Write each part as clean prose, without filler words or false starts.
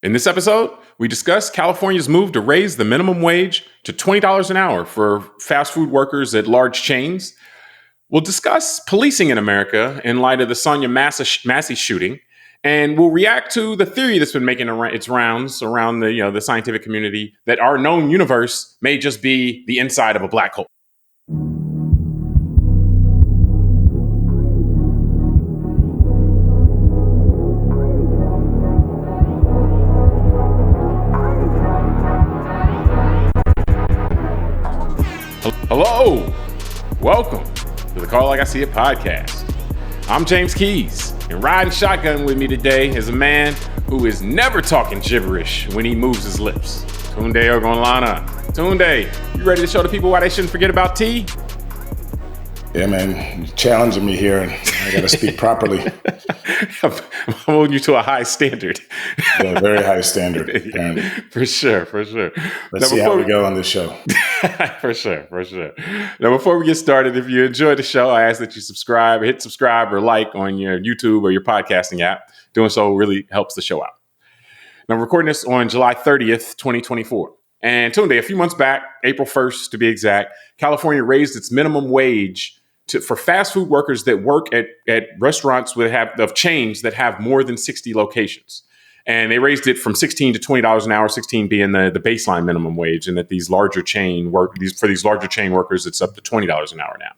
In this episode, we discuss California's move to raise the minimum wage to $20 an hour for fast food workers at large chains. We'll discuss policing in America in light of the Sonia Massey shooting, and we'll react to the theory that's been making its rounds around the scientific community that our known universe may just be the inside of a black hole. Hello, welcome to the Call Like I See It podcast. I'm James Keys, and riding shotgun with me today is a man who is never talking gibberish when he moves his lips. Tunde Ogunlana. Tunde, you ready to show the people why they shouldn't forget about tea? Yeah, man, you're challenging me here, and I got to speak properly. I'm holding you to a high standard. Yeah, very high standard, apparently. For sure. Let's see how we go on this show. For sure. Now, before we get started, if you enjoyed the show, I ask that you hit subscribe or like on your YouTube or your podcasting app. Doing so really helps the show out. Now, I'm recording this on July 30th, 2024. And Tunde, a few months back, April 1st to be exact, California raised its minimum wage for fast food workers that work at restaurants of chains that have more than 60 locations. And they raised it from $16 to $20 an hour, 16 being the baseline minimum wage, and that these larger chain workers, it's up to $20 an hour now.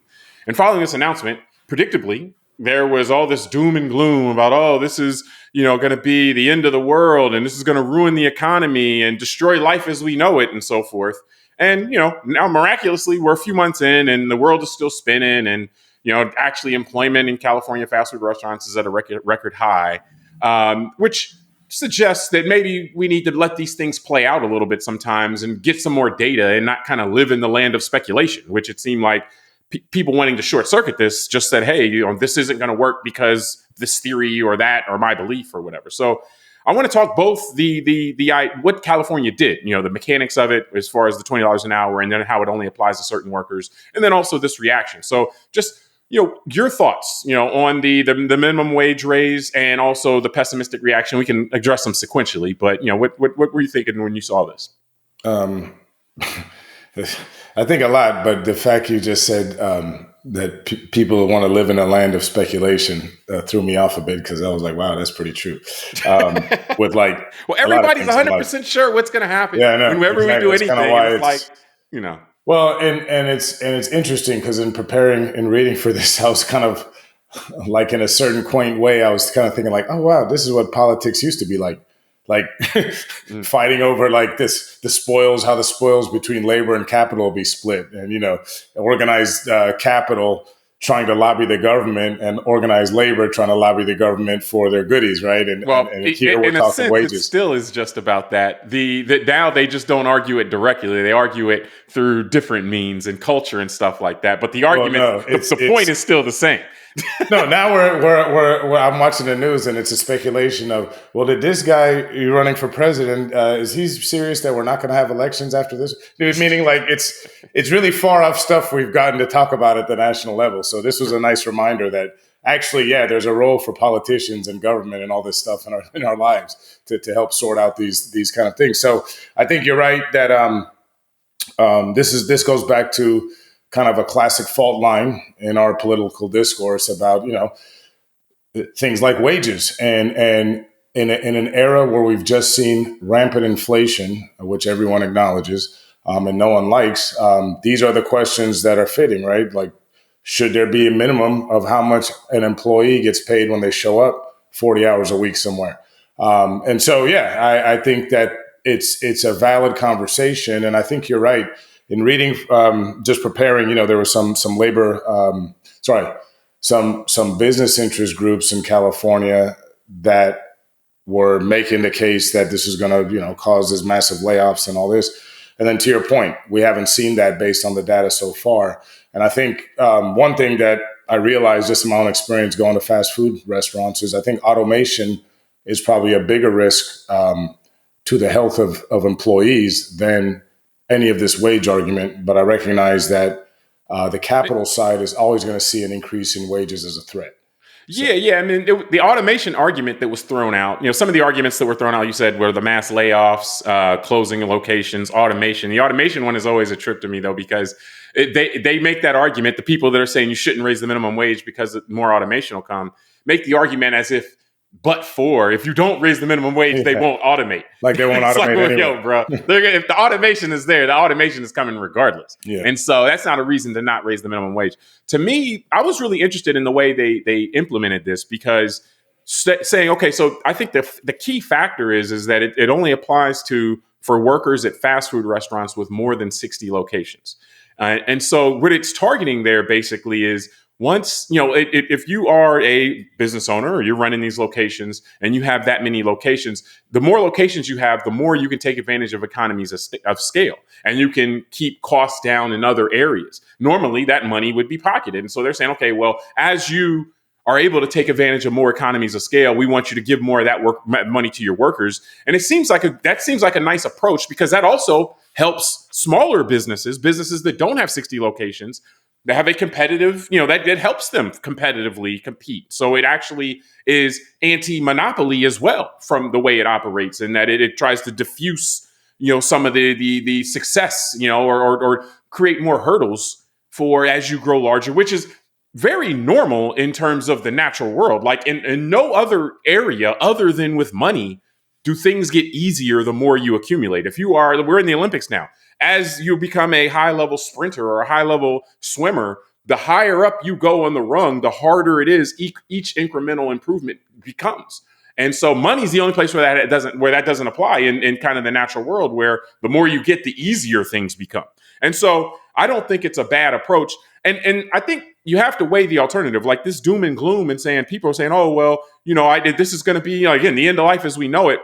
And following this announcement, predictably, there was all this doom and gloom about, this is, going to be the end of the world, and this is going to ruin the economy and destroy life as we know it, and so forth. And, now miraculously, we're a few months in and the world is still spinning, and, actually employment in California fast food restaurants is at a record high, which suggests that maybe we need to let these things play out a little bit sometimes and get some more data and not kind of live in the land of speculation, which it seemed like people wanting to short circuit this just said, hey, this isn't going to work because this theory or that or my belief or whatever. So I want to talk both the what California did, the mechanics of it as far as the $20 an hour, and then how it only applies to certain workers, and then also this reaction. So just your thoughts, on the minimum wage raise and also the pessimistic reaction. We can address them sequentially, but what were you thinking when you saw this? I think a lot, but the fact you just said that people want to live in a land of speculation threw me off a bit, because I was like, wow, that's pretty true. With well, everybody's 100% sure what's going to happen. Yeah, I know. Whenever exactly. we do anything, Well, and it's interesting, because in preparing and reading for this, I was kind of like, in a certain quaint way, I was kind of thinking like, oh wow, this is what politics used to be like fighting over the spoils, how the spoils between labor and capital will be split, and organized capital trying to lobby the government, and organized labor trying to lobby the government for their goodies, right? And here we're talking wages. It still is just about that. Now they just don't argue it directly; they argue it through different means and culture and stuff like that. But the argument, the point is still the same. No, now we're I'm watching the news, and it's a speculation of, well, did this guy running for president, is he serious that we're not going to have elections after this? Meaning it's really far off stuff we've gotten to talk about at the national level. So this was a nice reminder that actually, there's a role for politicians and government and all this stuff in our lives to help sort out these kind of things. So I think you're right that this goes back to kind of a classic fault line in our political discourse about, things like wages. And in an era where we've just seen rampant inflation, which everyone acknowledges, and no one likes, these are the questions that are fitting, right? Like, should there be a minimum of how much an employee gets paid when they show up 40 hours a week somewhere? And so, I think that it's a valid conversation. And I think you're right. In reading, just preparing, there was some business interest groups in California that were making the case that this is going to, cause this massive layoffs and all this. And then to your point, we haven't seen that based on the data so far. And I think one thing that I realized just in my own experience going to fast food restaurants is I think automation is probably a bigger risk to the health of employees than any of this wage argument, but I recognize that the capital side is always going to see an increase in wages as a threat. Yeah, yeah. I mean, the automation argument that was thrown out, some of the arguments that were thrown out, you said, were the mass layoffs, closing locations, automation. The automation one is always a trip to me, though, because they make that argument. The people that are saying you shouldn't raise the minimum wage because more automation will come, make the argument as if, but for, if you don't raise the minimum wage, they won't automate. Like they won't It's automate like, anyway. yo, bro, if the automation is there, the automation is coming regardless. Yeah. And so that's not a reason to not raise the minimum wage. To me, I was really interested in the way they implemented this, because saying, okay, so I think the key factor is that it only applies for workers at fast food restaurants with more than 60 locations. And so what it's targeting there basically is, once, if you are a business owner or you're running these locations and you have that many locations, the more locations you have, the more you can take advantage of economies of scale, and you can keep costs down in other areas. Normally that money would be pocketed. And so they're saying, okay, well, as you are able to take advantage of more economies of scale, we want you to give more of that money to your workers. And that seems like a nice approach, because that also helps smaller businesses that don't have 60 locations. They have a competitive, that helps them competitively compete. So it actually is anti-monopoly as well, from the way it operates, and that it tries to diffuse, some of the success, or create more hurdles for as you grow larger, which is very normal in terms of the natural world. Like in no other area other than with money do things get easier the more you accumulate. We're in the Olympics now. As you become a high-level sprinter or a high-level swimmer, the higher up you go on the rung, the harder it is each incremental improvement becomes. And so money's the only place where that doesn't apply in kind of the natural world, where the more you get, the easier things become. And so I don't think it's a bad approach. And I think you have to weigh the alternative, like this doom and gloom, and people are saying, oh, well, this is going to be, again, the end of life as we know it.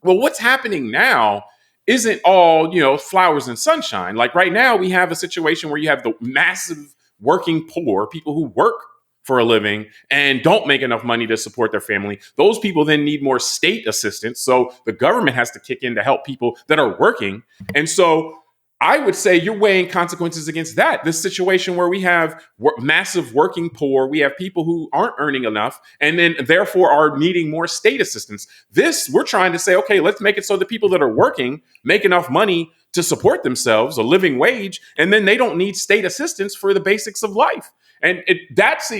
Well, what's happening now isn't all, flowers and sunshine. Like right now, we have a situation where you have the massive working poor, people who work for a living and don't make enough money to support their family. Those people then need more state assistance. So the government has to kick in to help people that are working. And so I would say you're weighing consequences against that. This situation where we have massive working poor, we have people who aren't earning enough, and then therefore are needing more state assistance. We're trying to say, okay, let's make it so the people that are working make enough money to support themselves, a living wage, and then they don't need state assistance for the basics of life. And that's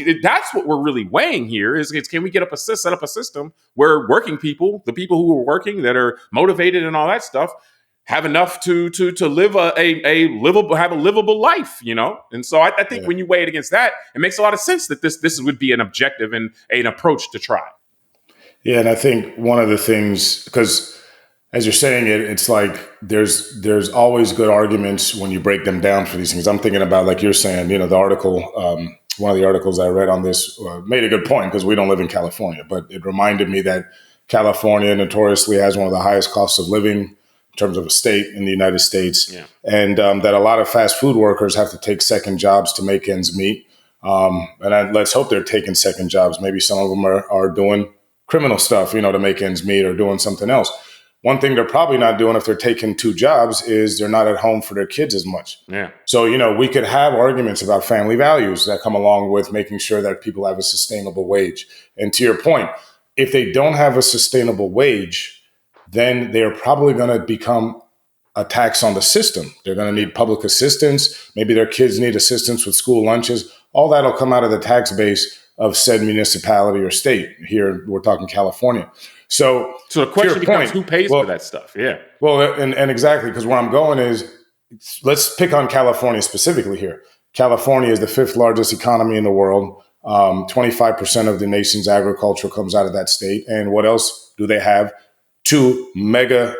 what we're really weighing here is can we set up a system where working people, the people who are working that are motivated and all that stuff, have enough to live have a livable life, And so I think when you weigh it against that, it makes a lot of sense that this would be an objective and an approach to try. Yeah, and I think one of the things, because as you're saying it, it's like there's always good arguments when you break them down for these things. I'm thinking about, like you're saying, the article, one of the articles I read on this made a good point, because we don't live in California, but it reminded me that California notoriously has one of the highest costs of living in terms of a state in the United States, and that a lot of fast food workers have to take second jobs to make ends meet. Let's hope they're taking second jobs. Maybe some of them are doing criminal stuff, to make ends meet, or doing something else. One thing they're probably not doing if they're taking two jobs is they're not at home for their kids as much. Yeah. So, we could have arguments about family values that come along with making sure that people have a sustainable wage. And to your point, if they don't have a sustainable wage, then they're probably going to become a tax on the system. They're going to need public assistance. Maybe their kids need assistance with school lunches. All that'll come out of the tax base of said municipality or state. Here, we're talking California. So the question becomes, who pays for that stuff? Yeah. Well, and exactly, because where I'm going is, let's pick on California specifically here. California is the fifth largest economy in the world. 25% of the nation's agriculture comes out of that state. And what else do they have? Two mega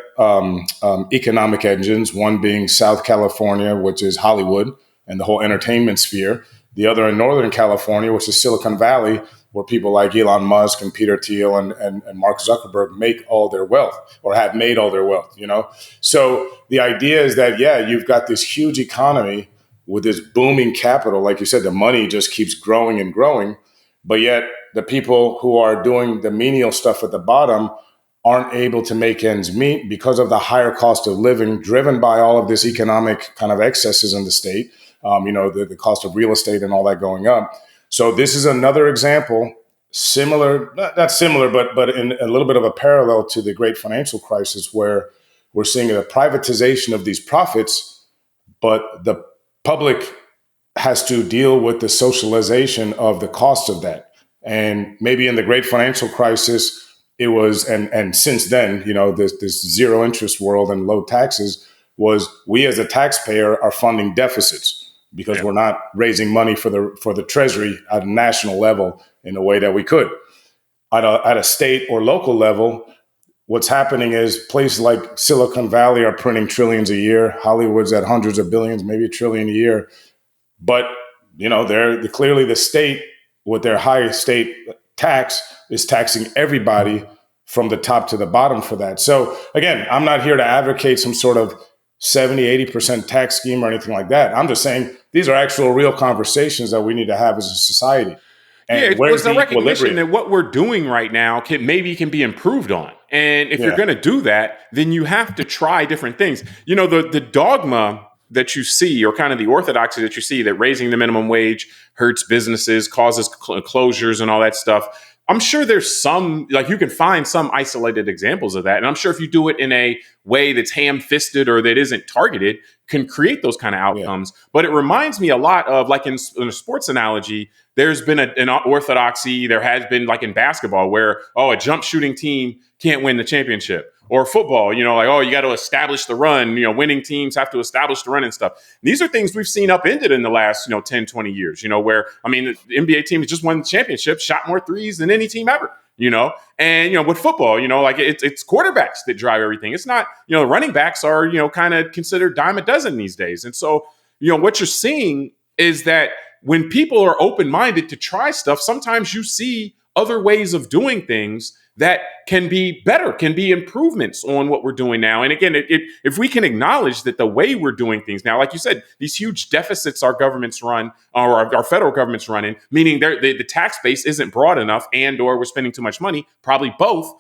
economic engines, one being South California, which is Hollywood and the whole entertainment sphere. The other in Northern California, which is Silicon Valley, where people like Elon Musk and Peter Thiel and Mark Zuckerberg make all their wealth, or have made all their wealth, So the idea is that, you've got this huge economy with this booming capital. Like you said, the money just keeps growing and growing. But yet the people who are doing the menial stuff at the bottom aren't able to make ends meet because of the higher cost of living driven by all of this economic kind of excesses in the state, the cost of real estate and all that going up. So this is another example similar, not similar, but in a little bit of a parallel to the great financial crisis, where we're seeing a privatization of these profits, but the public has to deal with the socialization of the cost of that. And maybe in the great financial crisis, it was, and since then, this zero interest world and low taxes was, we as a taxpayer are funding deficits because we're not raising money for the treasury at a national level in a way that we could. At a state or local level, what's happening is places like Silicon Valley are printing trillions a year. Hollywood's at hundreds of billions, maybe a trillion a year. But, they're clearly the state with their high state tax is taxing everybody from the top to the bottom for that. So again, I'm not here to advocate some sort of 70, 80% tax scheme or anything like that. I'm just saying these are actual real conversations that we need to have as a society. And where's the recognition that what we're doing right now can be improved on. And if you're going to do that, then you have to try different things. The dogma that you see, or kind of the orthodoxy that you see, that raising the minimum wage hurts businesses, causes closures and all that stuff. I'm sure there's some, like, you can find some isolated examples of that. And I'm sure if you do it in a way that's ham-fisted or that isn't targeted, can create those kind of outcomes. Yeah. But it reminds me a lot of, like, in a sports analogy, there's been an orthodoxy, there has been, like in basketball, where, a jump shooting team can't win the championship. Or football, you got to establish the run, winning teams have to establish the run and stuff. These are things we've seen upended in the last, 10, 20 years, where, the NBA team has just won the championship, shot more threes than any team ever, and, with football, it's quarterbacks that drive everything. It's not, running backs are, kind of considered dime a dozen these days. And so, what you're seeing is that when people are open-minded to try stuff, sometimes you see other ways of doing things that can be better, can be improvements on what we're doing now. And again, if we can acknowledge that the way we're doing things now, like you said, these huge deficits our governments run, or our federal government's running, meaning the tax base isn't broad enough, and or we're spending too much money, probably both,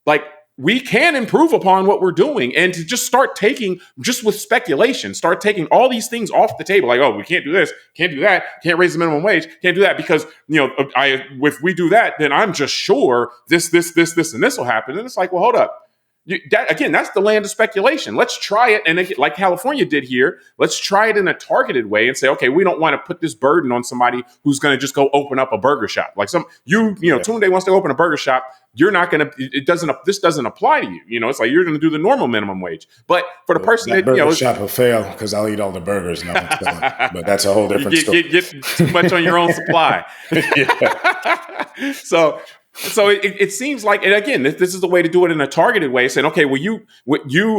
like, we can improve upon what we're doing, and to just start taking, just with speculation, start taking all these things off the table. Like, we can't do this, can't do that, can't raise the minimum wage, can't do that because, if we do that, then I'm just sure this, and this will happen. And it's like, well, hold up. That's the land of speculation. Let's try it. And like California did here, let's try it in a targeted way and say, okay, we don't want to put this burden on somebody who's going to just go open up a burger shop. Like Tunde wants to open a burger shop. You're not going to, this doesn't apply to you. It's like, you're going to do the normal minimum wage. But for the person that burger shop will fail because I'll eat all the burgers now. But that's a whole different story. Get too much on your own supply. So it seems like, and again, this is the way to do it in a targeted way, saying, okay, well, you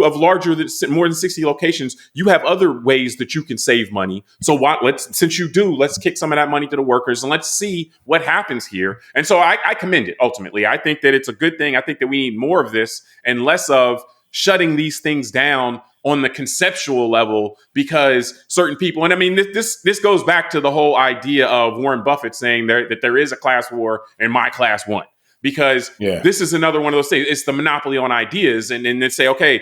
of more than 60 locations, you have other ways that you can save money. So since you do, let's kick some of that money to the workers and let's see what happens here. And so I commend it. Ultimately, I think that it's a good thing. I think that we need more of this and less of shutting these things down on the conceptual level because certain people, and I mean, this goes back to the whole idea of Warren Buffett saying that there is a class war and my class won, because this is another one of those things. It's the monopoly on ideas. And then say, okay,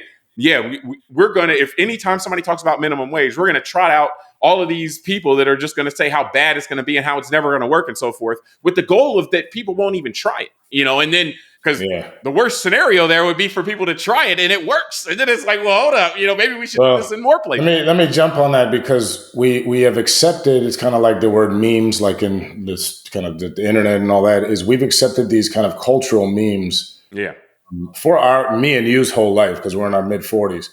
we're going to, if anytime somebody talks about minimum wage, we're going to trot out all of these people that are just going to say how bad it's going to be and how it's never going to work and so forth, with the goal of that people won't even try it, and then, because the worst scenario there would be for people to try it and it works. And then it's like, well, hold up, maybe we should do this in more places. Let me jump on that, because we have accepted, it's kind of like the word memes, like in this kind of the internet and all that, is we've accepted these kind of cultural memes for me and you's whole life, because we're in our mid 40s.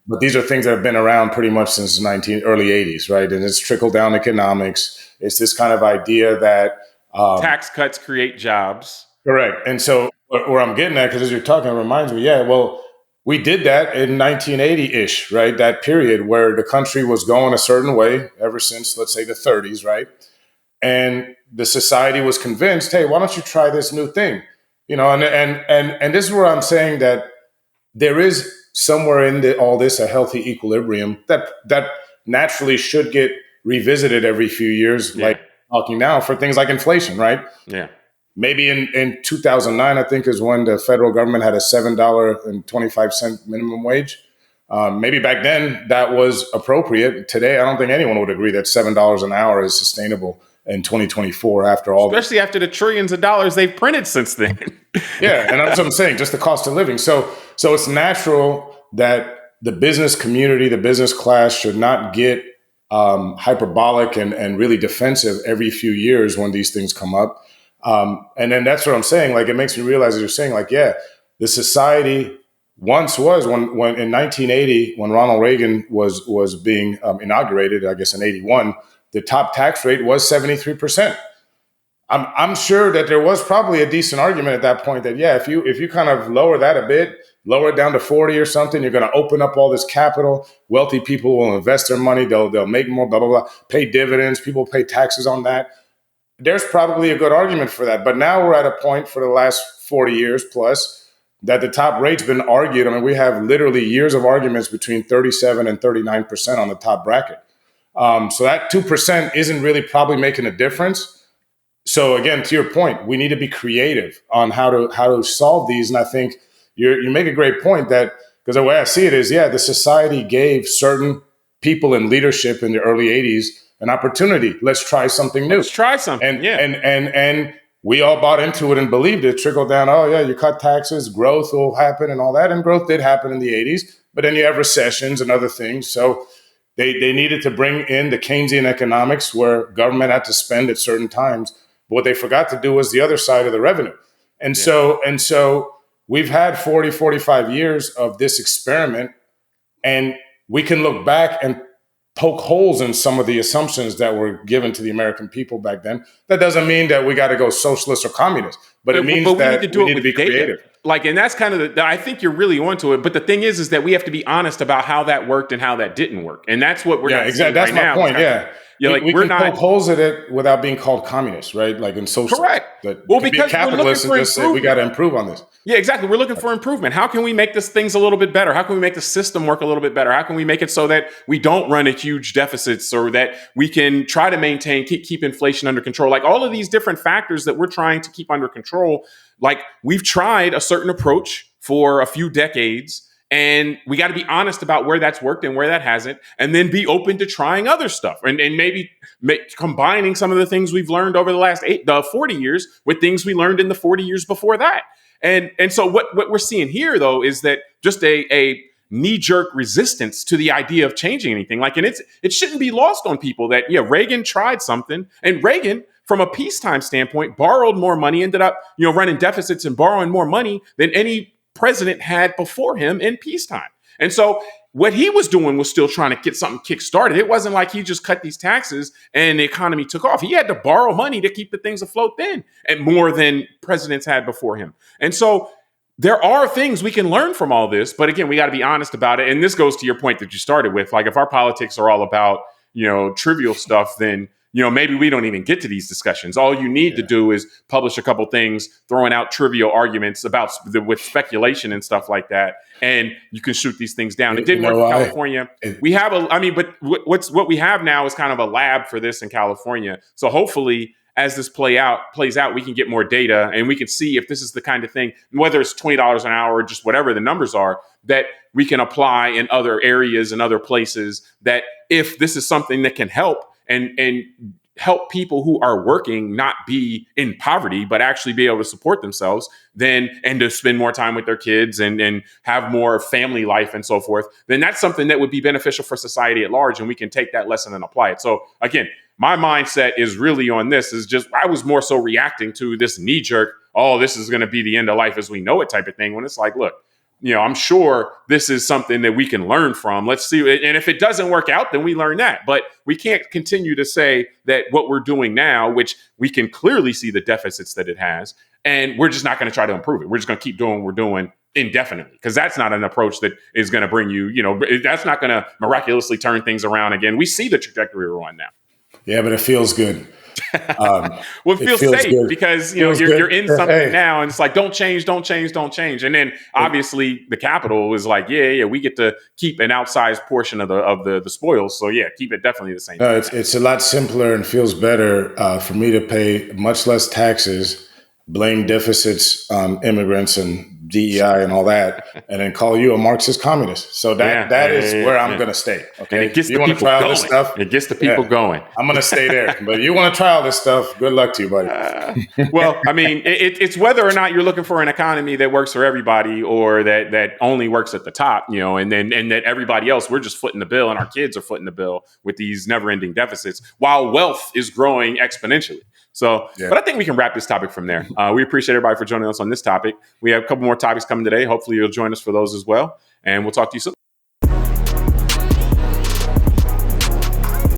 But these are things that have been around pretty much since early 80s, right? And it's trickle down economics. It's this kind of idea that tax cuts create jobs. Correct. And so where I'm getting at, because as you're talking, it reminds me, we did that in 1980-ish, right? That period where the country was going a certain way ever since, let's say, the 30s, right? And the society was convinced, hey, why don't you try this new thing? And this is where I'm saying that there is somewhere in all this a healthy equilibrium that naturally should get revisited every few years, like talking now for things like inflation, right? Yeah. Maybe in 2009, I think, is when the federal government had a $7.25 minimum wage. Maybe back then that was appropriate. Today, I don't think anyone would agree that $7 an hour is sustainable in 2024 after all. Especially after the trillions of dollars they've printed since then. Yeah, and that's what I'm saying, just the cost of living. So it's natural that the business community, the business class should not get hyperbolic and really defensive every few years when these things come up. And then that's what I'm saying. Like, it makes me realize that you're saying, like, yeah, the society once was when in 1980, when Ronald Reagan was being inaugurated, I guess in 81, the top tax rate was 73%. I'm sure that there was probably a decent argument at that point that, yeah, if you kind of lower that a bit, lower it down to 40 or something, you're going to open up all this capital. Wealthy people will invest their money. They'll make more, blah, blah, blah, pay dividends. People pay taxes on that. There's probably a good argument for that. But now we're at a point for the last 40 years plus that the top rate's been argued. I mean, we have literally years of arguments between 37 and 39% on the top bracket. So that 2% isn't really probably making a difference. So again, to your point, we need to be creative on how to solve these. And I think you make a great point that, because the way I see it is, yeah, the society gave certain people in leadership in the early 80s an opportunity. Let's try something new. Let's try something. And we all bought into it and believed it. Trickled down. Oh yeah, you cut taxes, growth will happen, and all that. And growth did happen in the 80s. But then you have recessions and other things. So they needed to bring in the Keynesian economics where government had to spend at certain times. But what they forgot to do was the other side of the revenue. And so we've had 40, 45 years of this experiment, and we can look back and poke holes in some of the assumptions that were given to the American people back then. That doesn't mean that we got to go socialist or communist, but it means that we need to be creative. Like, and that's kind of I think you're really onto it. But the thing is that we have to be honest about how that worked and how that didn't work. And that's what we're exactly. That's my point. Yeah, like we can poke holes at it without being called communists, right? Like in social. Correct. Well, because be capitalists and just say we got to improve on this. Yeah, exactly. We're looking for improvement. How can we make this things a little bit better? How can we make the system work a little bit better? How can we make it so that we don't run into huge deficits, or that we can try to maintain, keep inflation under control? Like all of these different factors that we're trying to keep under control. Like, we've tried a certain approach for a few decades, and we got to be honest about where that's worked and where that hasn't, and then be open to trying other stuff and maybe combining some of the things we've learned over the last 40 years with things we learned in the 40 years before that. And so what we're seeing here, though, is that just a knee-jerk resistance to the idea of changing anything. Like, and it shouldn't be lost on people that, yeah, Reagan tried something, and Reagan, from a peacetime standpoint, borrowed more money, ended up, running deficits and borrowing more money than any president had before him in peacetime. And so what he was doing was still trying to get something kick-started. It wasn't like he just cut these taxes and the economy took off. He had to borrow money to keep the things afloat then, and more than presidents had before him. And so there are things we can learn from all this, but again, we got to be honest about it. And this goes to your point that you started with. Like, if our politics are all about, trivial stuff, then maybe we don't even get to these discussions. All you need to do is publish a couple things, throwing out trivial arguments about with speculation and stuff like that, and you can shoot these things down. It didn't work in California. We have but what we have now is kind of a lab for this in California. So hopefully, as this plays out, we can get more data, and we can see if this is the kind of thing, whether it's $20 an hour or just whatever the numbers are, that we can apply in other areas and other places, that if this is something that can help and help people who are working not be in poverty, but actually be able to support themselves, and to spend more time with their kids and have more family life and so forth, then that's something that would be beneficial for society at large. And we can take that lesson and apply it. So again, my mindset is really on this, is just, I was more so reacting to this knee jerk, oh, this is going to be the end of life as we know it type of thing, when it's like, look, I'm sure this is something that we can learn from. Let's see. And if it doesn't work out, then we learn that. But we can't continue to say that what we're doing now, which we can clearly see the deficits that it has, and we're just not going to try to improve it. We're just going to keep doing what we're doing indefinitely, because that's not an approach that is going to bring you, that's not going to miraculously turn things around again. We see the trajectory we're on now. Yeah, but it feels good. Well, it feels safe good. Because you're in something now, and it's like, don't change. And then obviously the capital is like, yeah, we get to keep an outsized portion of the spoils. So yeah, keep it definitely the same. No, it's a lot simpler and feels better for me to pay much less taxes, blame deficits on immigrants, and DEI and all that, and then call you a Marxist communist. So that is where I'm going to stay. Okay, and it gets you the want to people try all going. this stuff? It gets the people going. I'm going to stay there. But you want to try all this stuff? Good luck to you, buddy. Well, I mean, it's whether or not you're looking for an economy that works for everybody, or that only works at the top, and that everybody else, we're just footing the bill, and our kids are footing the bill with these never-ending deficits while wealth is growing exponentially. So, but I think we can wrap this topic from there. We appreciate everybody for joining us on this topic. We have a couple more topics coming today. Hopefully you'll join us for those as well. And we'll talk to you soon.